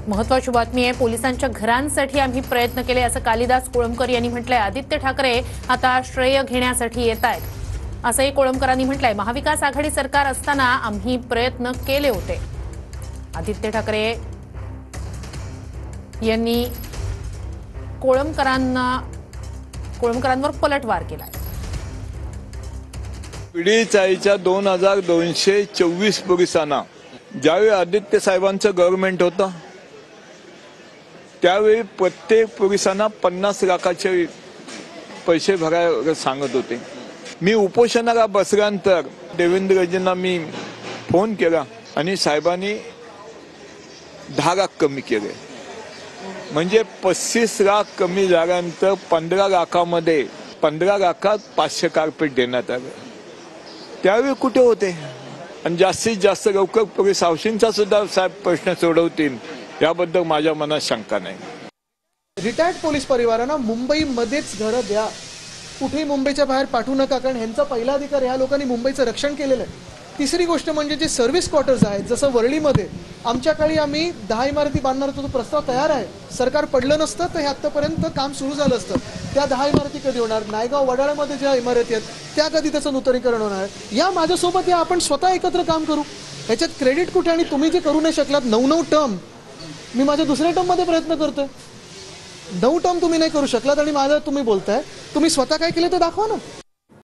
महत्त्वाची बातमी आहे। पोलिसांच्या घरांसाठी आम्ही प्रयत्न केले असं कालिदास कोळंबकर यांनी म्हटलंय। आदित्य ठाकरे आता श्रेय घेण्यासाठी येतायत असंही कोळंबकरांनी म्हटलंय। महाविकास आघाडी सरकार असताना आम्ही प्रयत्न केले होते। आदित्य ठाकरे यांनी कोळंबकरांवर पलटवार केलाय। पिढीचाईच्या 2224 पोलिसांना ज्यावेळी आदित्य साहेबांचं गव्हर्नमेंट होतं त्यावेळी प्रत्येक पोलिसांना 50 लाखाचे पैसे भरायला सांगत होते। मी उपोषणाला बसल्यानंतर देवेंद्रजींना मी फोन केला आणि साहेबांनी 10 लाख कमी केले। म्हणजे 35 लाख कमी झाल्यानंतर 15 लाखामध्ये 15 लाखात 500 कार्पेट देण्यात आले। त्यावेळी कुठे होते? आणि जास्तीत जास्त लवकर पोलीस हाऊसिंगचा सुद्धा साहेब प्रश्न सोडवतील याबद्दल माझ्या मनात शंका नाही। रिटायर्ड पोलीस परिवारांना मुंबईमध्येच घरं द्या, कुठेही मुंबईच्या बाहेर पाठवू नका, कारण ह्यांचा पहिला अधिकार ह्या लोकांनी मुंबईचं रक्षण केलेलं आहे। तिसरी गोष्ट म्हणजे जे सर्व्हिस क्वार्टर्स आहेत, जसं वरळीमध्ये आमच्या काळी आम्ही 10 इमारती बांधणार होतो, तो प्रस्ताव तयार आहे। सरकार पडलं नसतं तर हे आतापर्यंत काम सुरू झालं असतं। त्या 10 इमारती कधी होणार? नायगाव वडाळ्यामध्ये ज्या इमारती आहेत त्या कधी त्याचं नूतनीकरण होणार? या माझ्यासोबत या, आपण स्वतः एकत्र काम करू। ह्याच्यात क्रेडिट कुठे? आणि तुम्ही जे करू नाही शकलात 9 टर्म, मी माझ्या दुसऱ्या टर्ममध्ये प्रयत्न करतोय। 9 टर्म तुम्ही नाही करू शकलात आणि माझं तुम्ही बोलताय, तुम्ही स्वतः काय केलं ते दाखवा ना।